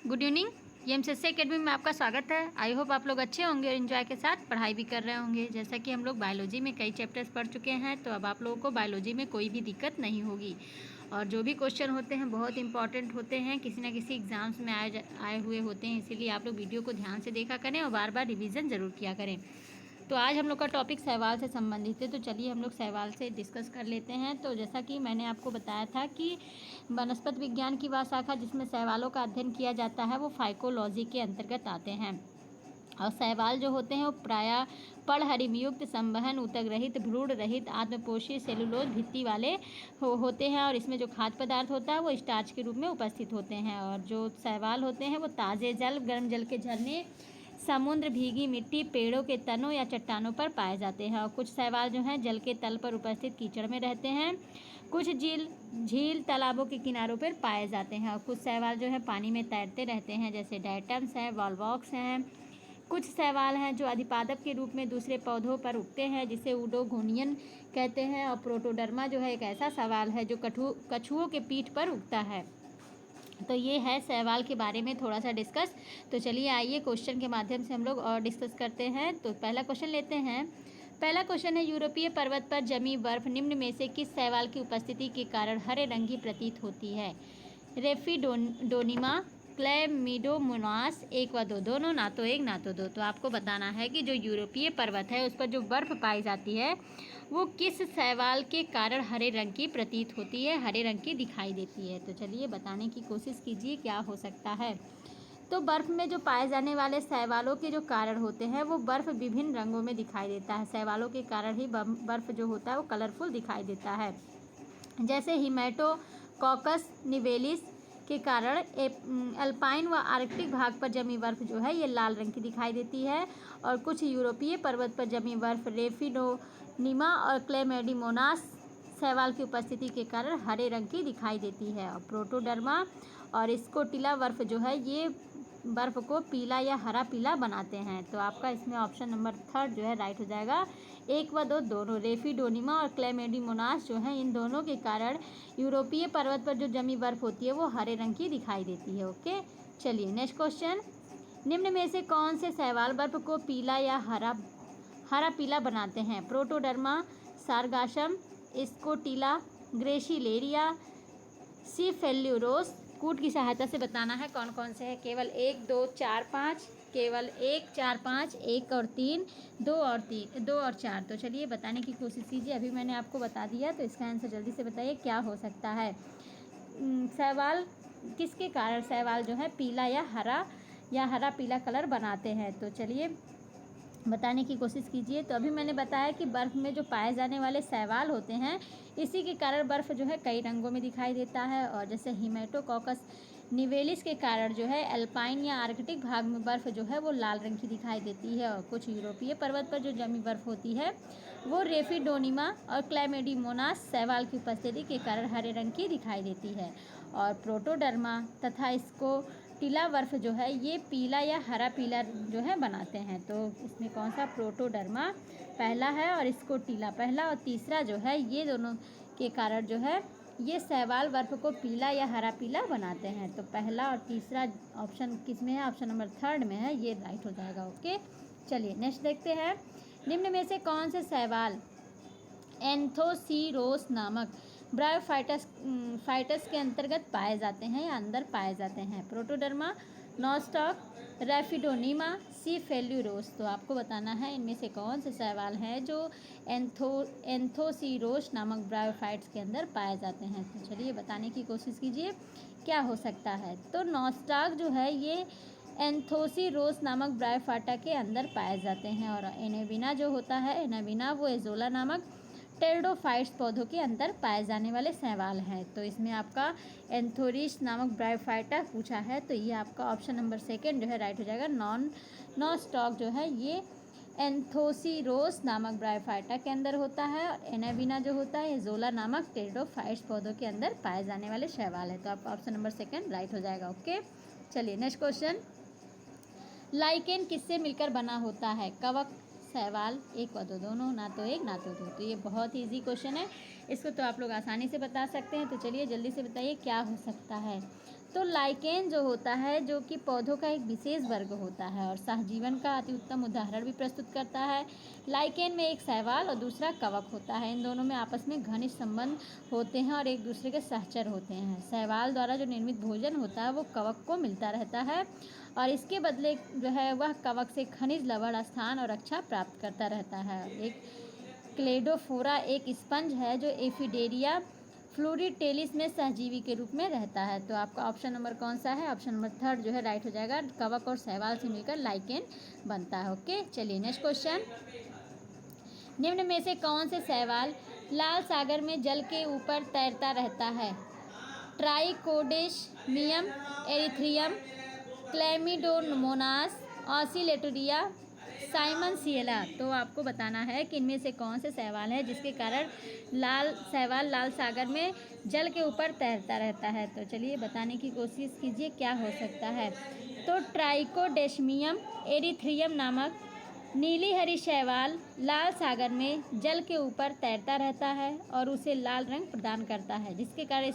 Good evening. एमएसएससी academy में आपका स्वागत है। आई होप आप लोग अच्छे होंगे और इन्जॉय के साथ पढ़ाई भी कर रहे होंगे। जैसा कि हम लोग बायोलॉजी में कई चैप्टर्स पढ़ चुके हैं, तो अब आप लोगों को बायोलॉजी में कोई भी दिक्कत नहीं होगी। और जो भी क्वेश्चन होते हैं बहुत इंपॉर्टेंट होते हैं, किसी ना किसी एग्जाम्स में आए हुए होते हैं। इसीलिए आप लोग वीडियो को ध्यान से देखा करें और बार बार रिविज़न ज़रूर किया करें। तो आज हम लोग का टॉपिक शैवाल से संबंधित है, तो चलिए हम लोग शैवाल से डिस्कस कर लेते हैं। तो जैसा कि मैंने आपको बताया था कि वनस्पति विज्ञान की वह शाखा जिसमें शैवालों का अध्ययन किया जाता है वो फाइकोलॉजी के अंतर्गत आते हैं। और शैवाल जो होते हैं वो प्रायः पर्णहरिमयुक्त, संवहन ऊतक रहित, भ्रूण रहित, आत्मपोषी सेलुलोज भित्ति वाले होते हैं। और इसमें जो खाद्य पदार्थ होता है वो स्टार्च के रूप में उपस्थित होते हैं। और जो शैवाल होते हैं वो ताज़े जल, गर्म जल के झरने, समुद्र, भीगी मिट्टी, पेड़ों के तनों या चट्टानों पर पाए जाते हैं। और कुछ शैवाल जो हैं जल के तल पर उपस्थित कीचड़ में रहते हैं। कुछ झील तालाबों के किनारों पर पाए जाते हैं। और कुछ शैवाल जो है पानी में तैरते रहते हैं, जैसे डायटम्स हैं, वॉल्वॉक्स हैं। कुछ शैवाल हैं जो अधिपादप के रूप में दूसरे पौधों पर उगते हैं, जिसे उडोगोनियन कहते हैं। और प्रोटोडर्मा जो है एक ऐसा शैवाल है जो कछुओं के पीठ पर उगता है। तो ये है शैवाल के बारे में थोड़ा सा डिस्कस। तो चलिए आइए क्वेश्चन के माध्यम से हम लोग और डिस्कस करते हैं। तो पहला क्वेश्चन लेते हैं। पहला क्वेश्चन है, यूरोपीय पर्वत पर जमी बर्फ निम्न में से किस शैवाल की उपस्थिति के कारण हरे रंग की प्रतीत होती है? रेफिडोनिमा, क्लैमिडोमोनास, एक व दो, दोनों, ना तो एक ना तो दो। तो आपको बताना है कि जो यूरोपीय पर्वत है उस पर जो बर्फ़ पाई जाती है वो किस शैवाल के कारण हरे रंग की प्रतीत होती है, हरे रंग की दिखाई देती है। तो चलिए बताने की कोशिश कीजिए क्या हो सकता है। तो बर्फ़ में जो पाए जाने वाले शैवालों के जो कारण होते हैं वो बर्फ़ विभिन्न रंगों में दिखाई देता है। शैवालों के कारण ही बर्फ़ जो होता है वो कलरफुल दिखाई देता है। जैसे हिमेटोकॉकस निवेलिस के कारण अल्पाइन व आर्कटिक भाग पर जमी बर्फ़ जो है ये लाल रंग की दिखाई देती है। और कुछ यूरोपीय पर्वत पर जमी बर्फ़ रेफिडोनिमा और क्लैमिडोमोनास शैवाल की उपस्थिति के कारण हरे रंग की दिखाई देती है। और प्रोटोडर्मा और स्कोटिला बर्फ़ जो है ये बर्फ़ को पीला या हरा पीला बनाते हैं। तो आपका इसमें ऑप्शन नंबर 3 जो है राइट हो जाएगा। एक व दो, दोनों, रेफिडोनिमा और क्लैमिडोमोनास जो हैं इन दोनों के कारण यूरोपीय पर्वत पर जो जमी बर्फ़ होती है वो हरे रंग की दिखाई देती है। ओके, चलिए नेक्स्ट क्वेश्चन। निम्न में से कौन से शैवाल बर्फ़ को पीला या हरा पीला बनाते हैं? प्रोटोडर्मा, सारगासम, स्कोटिला, ग्रेसिलेरिया, सीफेल्यूरोस। कूट की सहायता से बताना है कौन कौन से हैं। केवल 1, 2, 4, 5, केवल 1, 4, 5, 1 और 3, 2 और 4। तो चलिए बताने की कोशिश कीजिए। अभी मैंने आपको बता दिया, तो इसका आंसर जल्दी से बताइए क्या हो सकता है। शैवाल किसके कारण शैवाल जो है पीला या हरा पीला कलर बनाते हैं? तो चलिए बताने की कोशिश कीजिए। तो अभी मैंने बताया कि बर्फ़ में जो पाए जाने वाले शैवाल होते हैं इसी के कारण बर्फ़ जो है कई रंगों में दिखाई देता है। और जैसे हिमेटोकॉकस निवेलिस के कारण जो है अल्पाइन या आर्कटिक भाग में बर्फ़ जो है वो लाल रंग की दिखाई देती है। और कुछ यूरोपीय पर्वत पर जो जमी बर्फ़ होती है वो रेफिडोनिमा और क्लैमिडोमोनास शैवाल की उपस्थिति के कारण हरे रंग की दिखाई देती है। और प्रोटोडर्मा तथा स्कोटिला बर्फ़ जो है ये पीला या हरा पीला जो है बनाते हैं। तो इसमें कौन सा? प्रोटोडर्मा पहला है और स्कोटिला पहला, और तीसरा जो है ये दोनों के कारण जो है ये शैवाल बर्फ़ को पीला या हरा पीला बनाते हैं। तो पहला और तीसरा ऑप्शन किस में है? ऑप्शन नंबर 3 में है, ये राइट हो जाएगा। ओके, चलिए नेक्स्ट देखते हैं। निम्न में से कौन से शैवाल एंथोसीरोस नामक ब्रायोफाइटस के अंतर्गत पाए जाते हैं या अंदर पाए जाते हैं? प्रोटोडर्मा, नॉस्टॉक, रेफिडोनिमा, सीफेल्यूरोस। तो आपको बताना है इनमें से कौन से शैवाल हैं जो एंथोसीरोस नामक ब्रायोफाइट्स के अंदर पाए जाते हैं। तो चलिए बताने की कोशिश कीजिए क्या हो सकता है। तो नॉस्टॉक जो है ये एंथोसीरोस नामक ब्रायोफाइटा के अंदर पाए जाते हैं। और एनाबीना जो होता है, एनाबीना वो एजोला नामक टेरिडोफाइट्स पौधों के अंदर पाए जाने वाले शैवाल हैं। तो इसमें आपका एंथोरिस नामक ब्रायोफाइटा पूछा है, तो ये आपका ऑप्शन नंबर 2 जो है राइट हो जाएगा। नॉस्टॉक जो है ये एंथोसीरोस नामक ब्रायोफाइटा के अंदर होता है। और एनाबीना जो होता है एजोला नामक टेरिडोफाइट्स पौधों के अंदर पाए जाने वाले शैवाल है। तो आपका ऑप्शन नंबर 2 राइट हो जाएगा। ओके, चलिए नेक्स्ट क्वेश्चन। लाइकेन किससे मिलकर बना होता है? कवक, शैवाल, एक व दो, दोनों, ना तो एक ना तो दो। तो ये बहुत ही ईजी क्वेश्चन है, इसको तो आप लोग आसानी से बता सकते हैं। तो चलिए जल्दी से बताइए क्या हो सकता है। तो लाइकेन जो होता है जो कि पौधों का एक विशेष वर्ग होता है और सहजीवन का अति उत्तम उदाहरण भी प्रस्तुत करता है। लाइकेन में एक शैवाल और दूसरा कवक होता है। इन दोनों में आपस में घनिष्ठ संबंध होते हैं और एक दूसरे के सहचर होते हैं। शैवाल द्वारा जो निर्मित भोजन होता है वो कवक को मिलता रहता है और इसके बदले जो है वह कवक से खनिज, लवण, स्थान और रक्षा प्राप्त करता रहता है। एक क्लेडोफोरा एक स्पंज है जो एफिडेरिया फ्लोरीटेलिस में सहजीवी के रूप में रहता है। तो आपका ऑप्शन नंबर कौन सा है? ऑप्शन नंबर थर्ड जो है राइट हो जाएगा। कवक और शैवाल से मिलकर लाइकेन बनता है। ओके, चलिए नेक्स्ट क्वेश्चन। निम्न में से कौन से शैवाल लाल सागर में जल के ऊपर तैरता रहता है? ट्राइकोडेस्मियम, एरिथ्रियम, क्लैमिडोमोनास, ऑसिलेटोरिया, साइमनसिएला। तो आपको बताना है कि इनमें से कौन से शैवाल है जिसके कारण शैवाल लाल सागर में जल के ऊपर तैरता रहता है। तो चलिए बताने की कोशिश कीजिए क्या हो सकता है। तो ट्राइकोडेस्मियम एरिथ्रियम नामक नीली हरी शैवाल लाल सागर में जल के ऊपर तैरता रहता है और उसे लाल रंग प्रदान करता है, जिसके कारण इस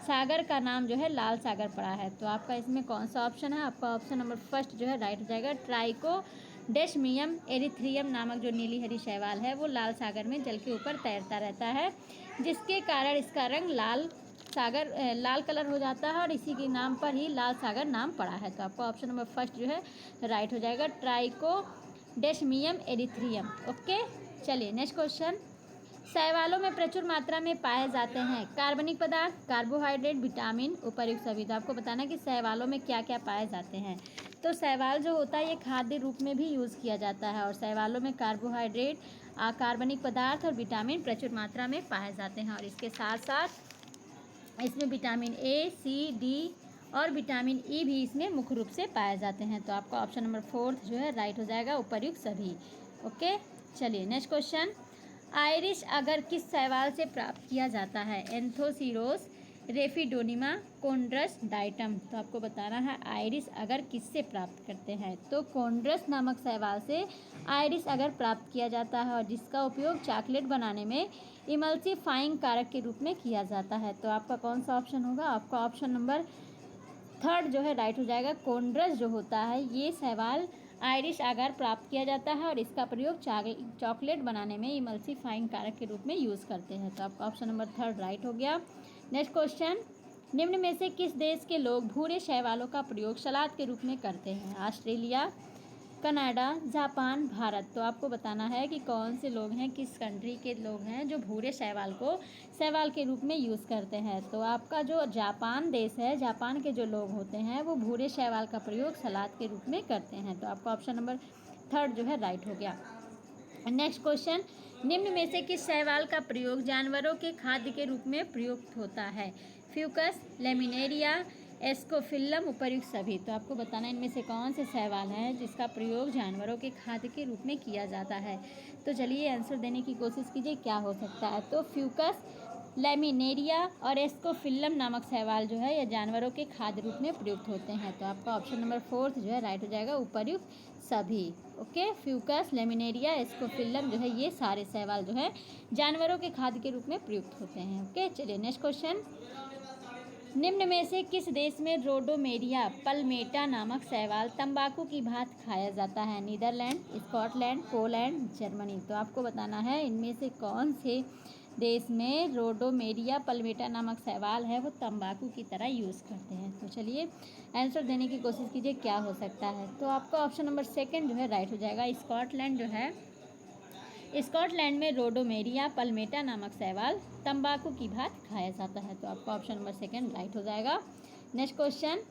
सागर का नाम जो है लाल सागर पड़ा है। तो आपका इसमें कौन सा ऑप्शन है? आपका ऑप्शन नंबर फर्स्ट जो है राइट हो जाएगा। ट्राइकोडेस्मियम एरिथ्रियम नामक जो नीली हरी शैवाल है वो लाल सागर में जल के ऊपर तैरता रहता है, जिसके कारण इसका रंग लाल कलर हो जाता है और इसी के नाम पर ही लाल सागर नाम पड़ा है। तो आपका ऑप्शन नंबर फर्स्ट जो है राइट हो जाएगा, ट्राइकोडेस्मियम एरिथ्रियम। ओके, चलिए नेक्स्ट क्वेश्चन। शैवालों में प्रचुर मात्रा में पाए जाते हैं कार्बनिक पदार्थ, कार्बोहाइड्रेट, विटामिन, उपर्युक्त सभी। तो आपको बताना कि शैवालों में क्या क्या पाए जाते हैं। तो शैवाल जो होता है ये खाद्य रूप में भी यूज़ किया जाता है और शैवालों में कार्बोहाइड्रेट, कार्बनिक पदार्थ और विटामिन प्रचुर मात्रा में पाए जाते हैं और इसके साथ साथ इसमें विटामिन ए, सी, डी और विटामिन ई भी इसमें मुख्य रूप से पाए जाते हैं। तो आपका ऑप्शन नंबर फोर्थ जो है राइट हो जाएगा, उपर्युक्त सभी। ओके, चलिए नेक्स्ट क्वेश्चन। आयरिश अगर किस शैवाल से प्राप्त किया जाता है? Anthoceros, Raphidonema, Chondrus, diatom. तो आपको बताना है आयरिश अगर किससे प्राप्त करते हैं। तो कोन्ड्रस नामक शैवाल से आयरिश अगर प्राप्त किया जाता है और जिसका उपयोग चॉकलेट बनाने में इमल्सिफाइंग कारक के रूप में किया जाता है। तो आपका कौन सा ऑप्शन होगा? आपका ऑप्शन नंबर थर्ड जो है राइट हो जाएगा। कोन्ड्रस जो होता है ये शैवाल आयरिश अगर प्राप्त किया जाता है और इसका प्रयोग चॉकलेट बनाने में इमल्सिफाइंग कारक के रूप में यूज़ करते हैं। तो आपका ऑप्शन नंबर थर्ड राइट हो गया। Next question. निम्न में से किस देश के लोग भूरे शैवालों का प्रयोग सलाद के रूप में करते हैं? Australia, Canada, Japan, Bharat. तो आपको बताना है कि कौन से लोग हैं, किस कंट्री के लोग हैं जो भूरे शैवाल को शैवाल के रूप में यूज़ करते हैं। तो आपका जो जापान देश है, जापान के जो लोग होते हैं वो भूरे शैवाल का प्रयोग सलाद के रूप में करते हैं। तो आपका ऑप्शन नंबर थर्ड जो है राइट हो गया। Next question. निम्न में से किस शैवाल का प्रयोग जानवरों के खाद्य के रूप में प्रयुक्त होता है? फ्यूकस, लेमिनेरिया, एस्कोफिल्लम, उपर्युक्त सभी। तो आपको बताना इनमें से कौन से शैवाल हैं जिसका प्रयोग जानवरों के खाद्य के रूप में किया जाता है। तो चलिए आंसर देने की कोशिश कीजिए क्या हो सकता है। तो फ्यूकस, लेमिनेरिया और एस्कोफिल्लम नामक शैवाल जो है यह जानवरों के खाद्य रूप में प्रयुक्त होते हैं। तो आपका ऑप्शन नंबर फोर्थ जो है राइट हो जाएगा, उपर्युक्त सभी। ओके, फ्यूकस, लेमिनेरिया, एस्कोफिल्लम जो है ये सारे शैवाल जो है जानवरों के खाद्य के रूप में प्रयुक्त होते हैं। ओके, चलिए नेक्स्ट क्वेश्चन। निम्न में से किस देश में रोडोमेरिया पल्मेटा नामक शैवाल तंबाकू की भांति खाया जाता है? Netherland, Scotland, Poland, Germany. तो आपको बताना है इनमें से कौन से देश में रोडोमेरिया पल्मेटा नामक शैवाल है वो तंबाकू की तरह यूज़ करते हैं। तो चलिए आंसर देने की कोशिश कीजिए क्या हो सकता है। तो आपका ऑप्शन नंबर सेकंड जो है राइट हो जाएगा। स्कॉटलैंड जो है, स्कॉटलैंड में रोडोमेरिया पल्मेटा नामक शैवाल तंबाकू की भांति खाया जाता है। तो आपका ऑप्शन नंबर सेकंड राइट हो जाएगा। Next question.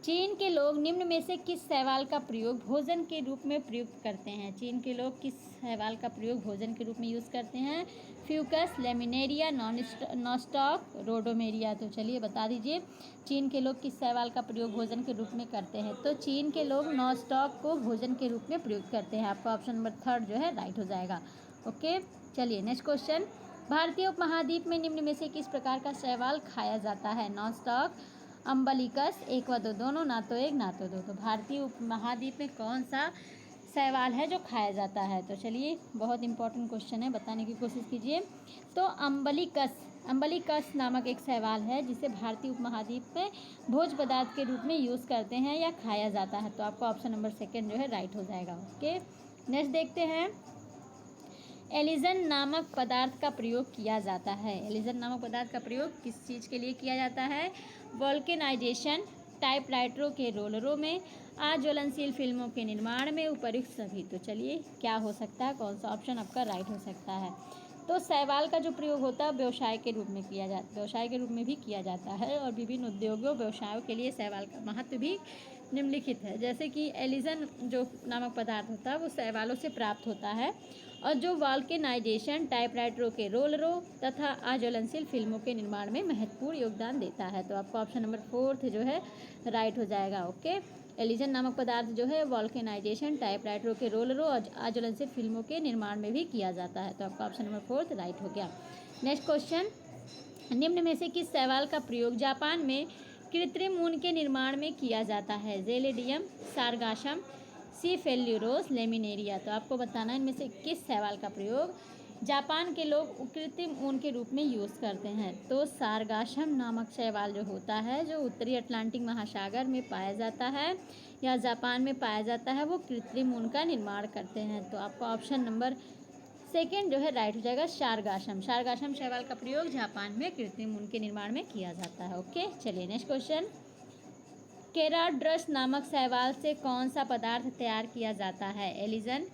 चीन के लोग निम्न में से किस शैवाल का प्रयोग भोजन के रूप में प्रयुक्त करते हैं? चीन के लोग किस शैवाल का प्रयोग भोजन के रूप में यूज़ करते हैं? Fucus, Laminaria, Nostoc, Rhodymenia. तो चलिए बता दीजिए चीन के लोग किस शैवाल का प्रयोग भोजन के रूप में करते हैं। तो चीन के लोग नॉस्टॉक को भोजन के रूप में प्रयुक्त करते हैं। आपका ऑप्शन नंबर थर्ड जो है राइट हो जाएगा। ओके, चलिए नेक्स्ट क्वेश्चन। भारतीय उपमहाद्वीप में निम्न में से किस प्रकार का शैवाल खाया जाता है? नॉस्टॉक, अम्बलिकस, एक व दो, दोनों, ना तो एक ना तो दो। तो भारतीय उपमहाद्वीप में कौन सा शैवाल है जो खाया जाता है? तो चलिए, बहुत इंपॉर्टेंट क्वेश्चन है, बताने की कोशिश कीजिए। तो अम्बलिकस नामक एक शैवाल है जिसे भारतीय उपमहाद्वीप में भोज्य पदार्थ के रूप में यूज़ करते हैं या खाया जाता है। तो आपका ऑप्शन नंबर सेकंड जो है राइट हो जाएगा। ओके, नेक्स्ट देखते हैं। एलिजन नामक पदार्थ का प्रयोग किया जाता है। एलिजन नामक पदार्थ का प्रयोग किस चीज़ के लिए किया जाता है? वोल्केनाइजेशन, टाइपराइटरों के रोलरों में, अज्वलनशील फिल्मों के निर्माण में, उपर्युक्त सभी। तो चलिए, क्या हो सकता है, कौन सा ऑप्शन आपका राइट हो सकता है? तो शैवाल का जो प्रयोग होता है व्यवसाय के रूप में किया जाता, व्यवसाय के रूप में भी किया जाता है और विभिन्न उद्योगों व्यवसायों के लिए शैवाल का महत्व भी निम्नलिखित है। जैसे कि एलिजन जो नामक पदार्थ होता है वो शैवालों से प्राप्त होता है और जो वोल्केनाइजेशन, टाइपराइटरों के रोलरों तथा अज्वलनशील फिल्मों के निर्माण में महत्वपूर्ण योगदान देता है। तो आपको ऑप्शन नंबर फोर्थ जो है राइट हो जाएगा। ओके, एलिजन नामक पदार्थ जो है वोल्केनाइजेशन, टाइपराइटरों के रोलरों और अज्वलनशील फिल्मों के निर्माण में भी किया जाता है। तो आपका ऑप्शन नंबर फोर्थ राइट हो गया। नेक्स्ट क्वेश्चन, निम्न में से किस शैवाल का प्रयोग जापान में कृत्रिम ऊन के निर्माण में किया जाता है? Gelidium, Sargassum, Cephaleuros, Laminaria. तो आपको बताना है इनमें से किस शैवाल का प्रयोग जापान के लोग कृत्रिम ऊन के रूप में यूज़ करते हैं। तो सारगासम नामक शैवाल जो होता है जो उत्तरी अटलांटिक महासागर में पाया जाता है या जापान में पाया जाता है, वो कृत्रिम ऊन का निर्माण करते हैं। तो आपका ऑप्शन नंबर सेकेंड जो है राइट हो जाएगा, सारगासम। सारगासम शैवाल का प्रयोग जापान में कृत्रिम ऊन के निर्माण में किया जाता है। ओके, चलिए नेक्स्ट क्वेश्चन। केराड्रस नामक शैवाल से कौन सा पदार्थ तैयार किया जाता है? एलिजन,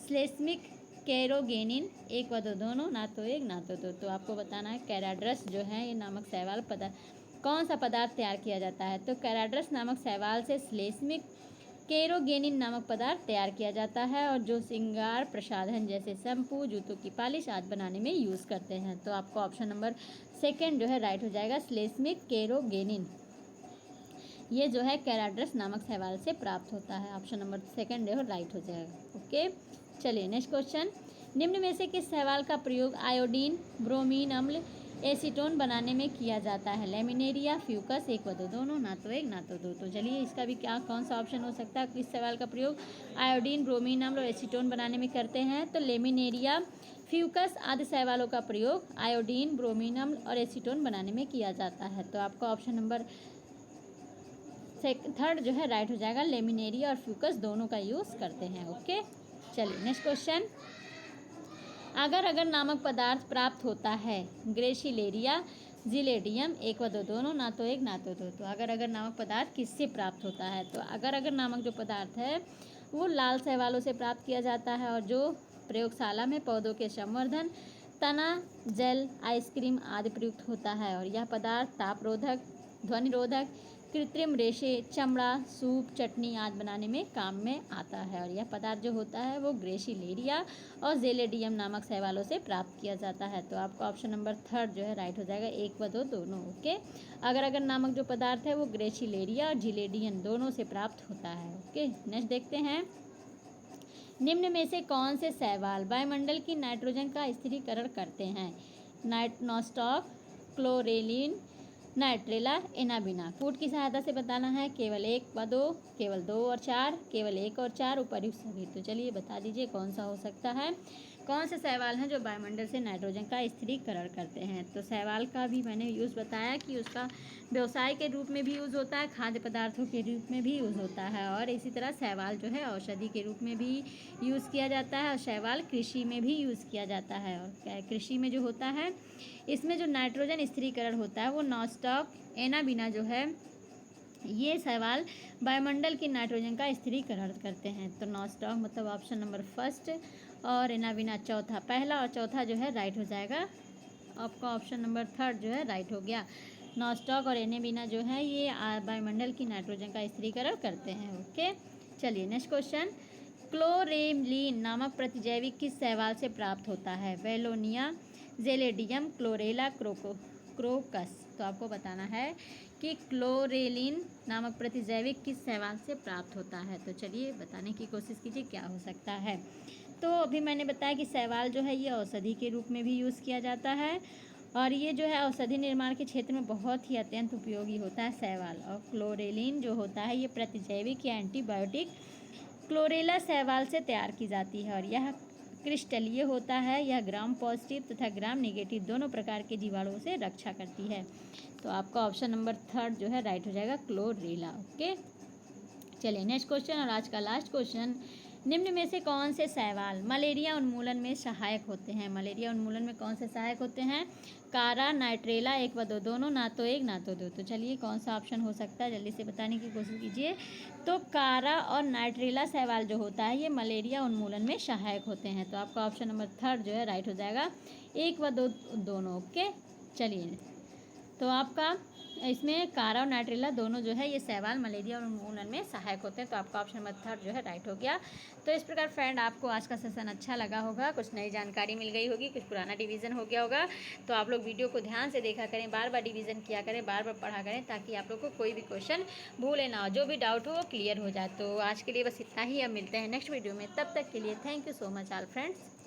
श्लेष्मिक, कैरोगेनिन, एक व दो दोनों, ना तो एक ना तो दो। तो आपको बताना है केराड्रस जो है ये नामक शैवाल पदार्थ कौन सा पदार्थ तैयार किया जाता है? तो केराड्रस नामक शैवाल से श्लेष्मिक, कैरोगेनिन नामक पदार्थ तैयार किया जाता है और जो श्रृंगार प्रसाधन जैसे शैम्पू, जूतों की पॉलिश आदि बनाने में यूज़ करते हैं। तो आपका ऑप्शन नंबर सेकेंड जो है राइट हो जाएगा, श्लेष्मिक, कैरोगेनिन। ये जो है केराड्रस नामक शैवाल से प्राप्त होता है। ऑप्शन नंबर सेकंड जो है राइट हो जाएगा। ओके, चलिए नेक्स्ट क्वेश्चन। निम्न में से किस शैवाल का प्रयोग आयोडीन, ब्रोमीन अम्ल, एसीटोन बनाने में किया जाता है? लेमिनेरिया, फ्यूकस, एक व दो दोनों, ना तो एक ना तो दो। तो चलिए, इसका भी क्या कौन सा ऑप्शन हो सकता है? किस शैवाल का प्रयोग आयोडीन, ब्रोमीन अम्ल और एसीटोन बनाने में करते हैं? तो लेमिनेरिया, फ्यूकस आदि शैवालों का प्रयोग आयोडीन, ब्रोमीन अम्ल और एसीटोन बनाने में किया जाता है। तो आपका ऑप्शन नंबर थर्ड जो है राइट हो जाएगा, लेमिनेरिया और फ्यूकस दोनों का यूज़ करते हैं। ओके, चलिए नेक्स्ट क्वेश्चन। अगर अगर नामक पदार्थ प्राप्त होता है ग्रेसिलेरिया, जिलेडियम, एक व दो दोनों, ना तो एक ना तो दो। तो अगर अगर नामक पदार्थ किससे प्राप्त होता है? तो अगर अगर नामक जो पदार्थ है वो लाल शैवालों से प्राप्त किया जाता है और जो प्रयोगशाला में पौधों के संवर्धन, तना, जेल, आइसक्रीम आदि प्रयुक्त होता है और यह पदार्थ तापरोधक, ध्वनिरोधक, कृत्रिम रेशे, चमड़ा, सूप, चटनी आदि बनाने में काम में आता है और यह पदार्थ जो होता है वो ग्रेसिलेरिया और जेलेडियम नामक शैवालों से प्राप्त किया जाता है। तो आपका ऑप्शन नंबर थर्ड जो है राइट हो जाएगा, एक व दो दोनों। ओके, अगर अगर नामक जो पदार्थ है वो ग्रेसिलेरिया और जिलेडियम दोनों से प्राप्त होता है। ओके, नेक्स्ट देखते हैं। निम्न में से कौन से शैवाल वायुमंडल की नाइट्रोजन का स्थिरीकरण करते हैं? नॉस्टॉक, क्लोरेलिन, नाइट्रेला, एनाबिना। कूट की सहायता से बताना है, केवल एक व दो, केवल दो और चार, केवल एक और चार, उपर्युक्त सभी। तो चलिए बता दीजिए कौन सा हो सकता है, कौन से शैवाल हैं जो वायुमंडल से नाइट्रोजन का स्थिरीकरण करते हैं? तो शैवाल का भी मैंने यूज़ बताया कि उसका व्यवसाय के रूप में भी यूज़ होता है, खाद्य पदार्थों के रूप में भी यूज़ होता है और इसी तरह शैवाल जो है औषधि के रूप में भी यूज़ किया जाता है और शैवाल कृषि में भी यूज़ किया जाता है। और कृषि में जो होता है इसमें जो नाइट्रोजन स्थिरीकरण होता है वो नॉस्टॉक, एनाबिना जो है ये शैवाल वायुमंडल की नाइट्रोजन का स्थिरीकरण करते हैं। तो नॉस्टॉक मतलब ऑप्शन नंबर फर्स्ट और एनाबिना चौथा, पहला और चौथा जो है राइट हो जाएगा। आपका ऑप्शन नंबर थर्ड जो है राइट हो गया। नॉस्टॉक और एनाबिना जो है ये वायुमंडल की नाइट्रोजन का स्थिरीकरण करते हैं। ओके, चलिए नेक्स्ट क्वेश्चन। क्लोरेलिन नामक प्रतिजैविक किस शैवाल से प्राप्त होता है? Wallonia, Gelidium, chlorella, crocus. तो आपको बताना है कि क्लोरेलिन नामक प्रतिजैविक किस शैवाल से प्राप्त होता है? तो चलिए बताने की कोशिश कीजिए क्या हो सकता है। तो अभी मैंने बताया कि शैवाल जो है ये औषधि के रूप में भी यूज़ किया जाता है और ये जो है औषधि निर्माण के क्षेत्र में बहुत ही अत्यंत उपयोगी होता है शैवाल। और क्लोरेलिन जो होता है ये प्रतिजैविक या एंटीबायोटिक क्लोरेला शैवाल से तैयार की जाती है और यह क्रिस्टलीय होता है। यह ग्राम पॉजिटिव तथा ग्राम नेगेटिव दोनों प्रकार के जीवाणुओं से रक्षा करती है। तो आपका ऑप्शन नंबर 3 जो है राइट हो जाएगा, क्लोरेला। ओके, चलिए नेक्स्ट क्वेश्चन और आज का लास्ट क्वेश्चन। निम्न में से कौन से शैवाल मलेरिया उन्मूलन में सहायक होते हैं? मलेरिया उन्मूलन में कौन से सहायक होते हैं? कारा, नाइट्रेला, 1 व 2 दोनों, ना तो 1 ना तो 2। तो चलिए कौन सा ऑप्शन हो सकता है, जल्दी से बताने की कोशिश कीजिए। तो कारा और नाइट्रेला शैवाल जो होता है ये मलेरिया उन्मूलन में सहायक होते हैं। तो आपका ऑप्शन नंबर 3 जो है राइट हो जाएगा, 1 व 2 दोनों। ओके, चलिए तो आपका इसमें कारा और नाइट्रेला दोनों जो है ये शैवाल मलेरिया और उन्मूलन में सहायक होते हैं। तो आपका ऑप्शन नंबर 3 जो है राइट हो गया। तो इस प्रकार फ्रेंड आपको आज का सेशन अच्छा लगा होगा, कुछ नई जानकारी मिल गई होगी, कुछ पुराना डिवीज़न हो गया होगा। तो आप लोग वीडियो को ध्यान से देखा करें, बार बार डिवीज़न किया करें, बार बार पढ़ा करें, ताकि आप लोग को कोई भी क्वेश्चन भूले ना हो, जो भी डाउट हो वो क्लियर हो जाए। तो आज के लिए बस इतना ही, अब मिलते हैं नेक्स्ट वीडियो में। तब तक के लिए thank you so much all friends.